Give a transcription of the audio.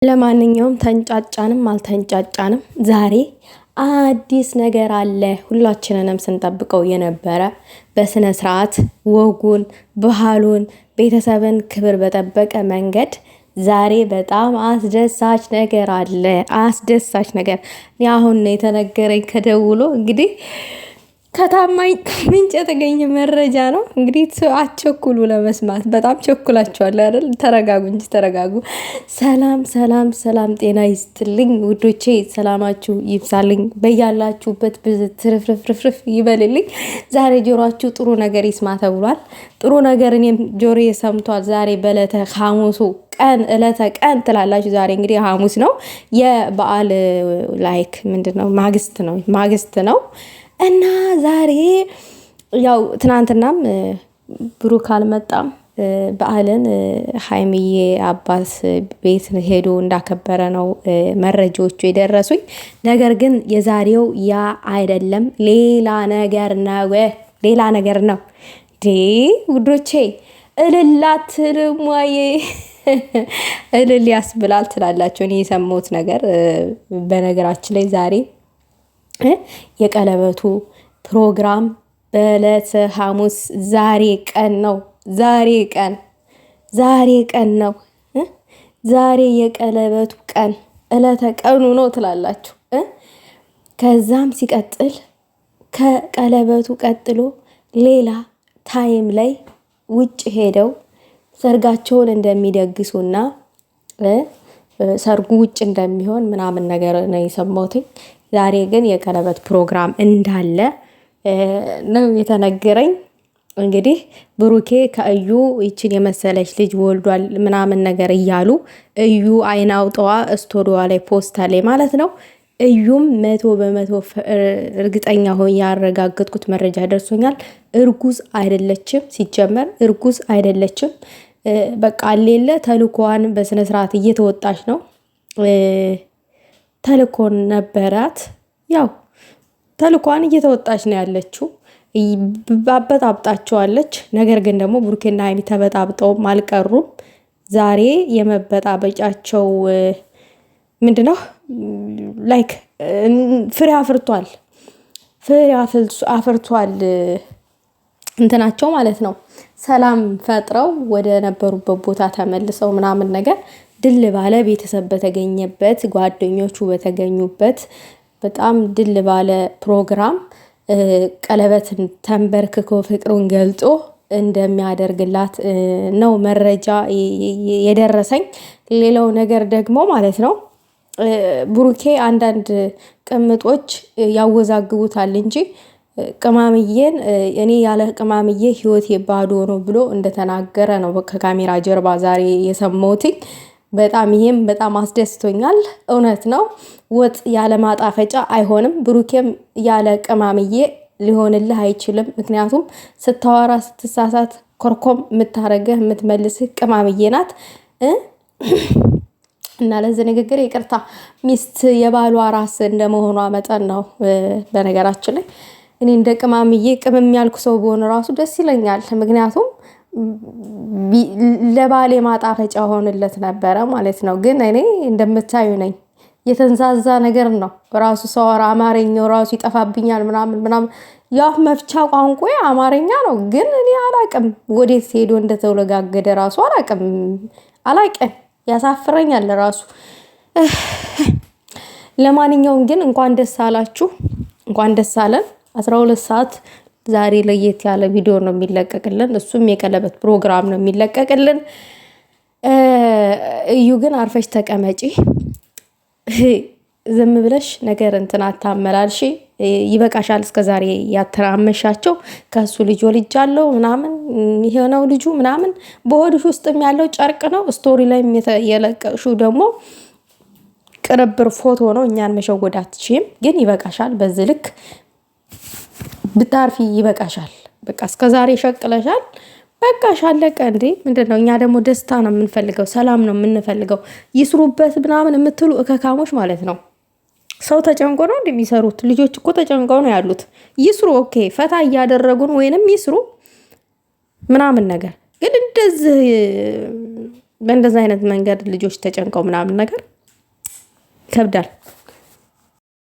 ለማንኛውም ተንጫጫንም አልተንጫጫንም ዛሬ አዲስ ነገር አለ። ሁላችንንም ስንጠብቀው የነበረ በስነ ስርዓት ወጉን፣ ባህሉን፣ ቤተሰብን ክብር በጠበቀ መንገድ ዛሬ በጣም አስደሳች ነገር አለ። አስደሳች ነገር አሁን ነው የተነገረኝ ከደውሎ እንግዲህ ከታማኝ ምንጭ የተገኘ መረጃ ነው። እንግዲህ አትቸኩሉ ለመስማት፣ በጣም ቸኩላችኋል አይደል? ተረጋጉ እንጂ ተረጋጉ። ሰላም ሰላም ሰላም፣ ጤና ይስጥልኝ ውዶቼ፣ ሰላማችሁ ይብዛልኝ በያላችሁበት፣ ትርፍርፍርፍ ይበልልኝ። ዛሬ ጆሮአችሁ ጥሩ ነገር ይስማ ተብሏል። ጥሩ ነገር እኔም ጆሮዬ ሰምቷል። ዛሬ በዕለተ ሐሙሱ ቀን ዕለተ ቀን ትላላችሁ። ዛሬ እንግዲህ ሐሙስ ነው፣ የበዓል ላይክ ምንድነው ማግስት ነው። እና ዛሬ ያው ትናንትናም ብሩክ አልመጣም። በዓልን ሀይሚዬ አባስ ቤት ሄዶ እንዳከበረ ነው መረጃዎቹ የደረሱኝ። ነገር ግን የዛሬው ያ አይደለም፣ ሌላ ነገር ነው። ሌላ ነገር ነው ዴ ውዶቼ፣ እልል አትልም ወይ? እልል ያስብላል ትላላችሁ። እኔ የሰማሁት ነገር በነገራችን ላይ ዛሬ የቀለበቱ ፕሮግራም በዕለተ ሐሙስ ዛሬ ቀን ነው። ዛሬ ቀን ነው። ዛሬ የቀለበቱ ቀን ዕለተ ቀኑ ነው ትላላችሁ። ከዛም ሲቀጥል ከቀለበቱ ቀጥሎ ሌላ ታይም ላይ ውጭ ሄደው ሰርጋቸውን እንደሚደግሱና ሰርጉ ውጭ እንደሚሆን ምናምን ነገር ነው የሰማሁት። ዛሬ ግን የቀለበት ፕሮግራም እንዳለ ነው የተነገረኝ። እንግዲህ ብሩኬ ከእዩ ይችን የመሰለች ልጅ ወልዷል ምናምን ነገር እያሉ እዩ አይን አውጣዋ ስቶሪዋ ላይ ፖስታ ላይ ማለት ነው። እዩም 100% እርግጠኛ ሆኜ ያረጋገጥኩት መረጃ ደርሶኛል። እርጉዝ አይደለችም፣ ሲጀመር እርጉዝ አይደለችም። በቃ ሌለ ተልኮዋን በስነ ስርዓት እየተወጣች ነው። ተልኮን ነበራት፣ ያው ተልኮን እየተወጣች ነው ያለችው። ባበጣብጣቸዋለች። ነገር ግን ደግሞ ብሩኬና ሀይሚ ተበጣብጠውም አልቀሩም። ዛሬ የመበጣበጫቸው ምንድነው ላይክ ፍሬ አፍርቷል እንትናቸው ማለት ነው። ሰላም ፈጥረው ወደ ነበሩበት ቦታ ተመልሰው ምናምን ነገር ድል ባለ ቤተሰብ በተገኘበት፣ ጓደኞቹ በተገኙበት በጣም ድል ባለ ፕሮግራም ቀለበትን ተንበርክኮ ፍቅሩን ገልጦ እንደሚያደርግላት ነው መረጃ የደረሰኝ። ሌላው ነገር ደግሞ ማለት ነው ብሩኬ አንዳንድ ቅምጦች ያወዛግቡታል እንጂ ቅማምዬን እኔ ያለ ቅማምዬ ህይወቴ ባዶ ነው ብሎ እንደተናገረ ነው ከካሜራ ጀርባ ዛሬ የሰማሁት። ይሄም በጣም አስደስቶኛል። እውነት ነው፣ ወጥ ያለ ማጣፈጫ አይሆንም። ብሩኬም ያለ ቅማምዬ ሊሆንልህ አይችልም። ምክንያቱም ስታወራ ስትሳሳት ኮርኮም የምታረገህ የምትመልስህ ቅማምዬ ናት። እና ለዚህ ንግግር ይቅርታ። ሚስት የባሏ ራስ እንደመሆኗ መጠን ነው። በነገራችን ላይ እኔ እንደ ቅማምዬ ቅምም ያልኩ ሰው በሆነ ራሱ ደስ ይለኛል። ምክንያቱም ለባሌ ማጣፈጫ ሆንለት ነበረ ማለት ነው። ግን እኔ እንደምታዩ ነኝ፣ የተንዛዛ ነገር ነው ራሱ። ሰዋራ አማርኛው ራሱ ይጠፋብኛል ምናምን። ያፍ መፍቻ ቋንቋ አማርኛ ነው፣ ግን እኔ አላቅም ወዴት ሄዶ እንደተወለጋገደ ራሱ አላቅም። ያሳፍረኛል ራሱ። ለማንኛውም ግን እንኳን ደስ አላችሁ፣ እንኳን ደስ አለን። 12 ሰዓት ዛሬ ለየት ያለ ቪዲዮ ነው የሚለቀቅልን። እሱም የቀለበት ፕሮግራም ነው የሚለቀቅልን። እዩ ግን አርፈሽ ተቀመጪ፣ ዝም ብለሽ ነገር እንትን አታመላልሺ። ይበቃሻል። እስከዛሬ ያተራመሻቸው ከሱ ልጅ ወልጃለሁ ምናምን የሆነው ልጁ ምናምን በሆድሽ ውስጥም ያለው ጨርቅ ነው። ስቶሪ ላይ የለቀሹ ደግሞ ቅንብር ፎቶ ነው። እኛን መሸወድ አትችይም። ግን ይበቃሻል። በዚህ ልክ ብታርፊ ይበቃሻል። በቃ እስከዛሬ ሸቅለሻል። በቃሽ፣ አለቀ። እንዴ ምንድነው? እኛ ደግሞ ደስታ ነው የምንፈልገው፣ ሰላም ነው የምንፈልገው። ይስሩበት ምናምን የምትሉ እከካሞች ማለት ነው። ሰው ተጨንቆ ነው እንደሚሰሩት። ልጆች እኮ ተጨንቀው ነው ያሉት። ይስሩ፣ ኦኬ፣ ፈታ እያደረጉን ወይንም ይስሩ ምናምን ነገር። ግን እንደዚህ በእንደዚህ አይነት መንገድ ልጆች ተጨንቀው ምናምን ነገር ይከብዳል።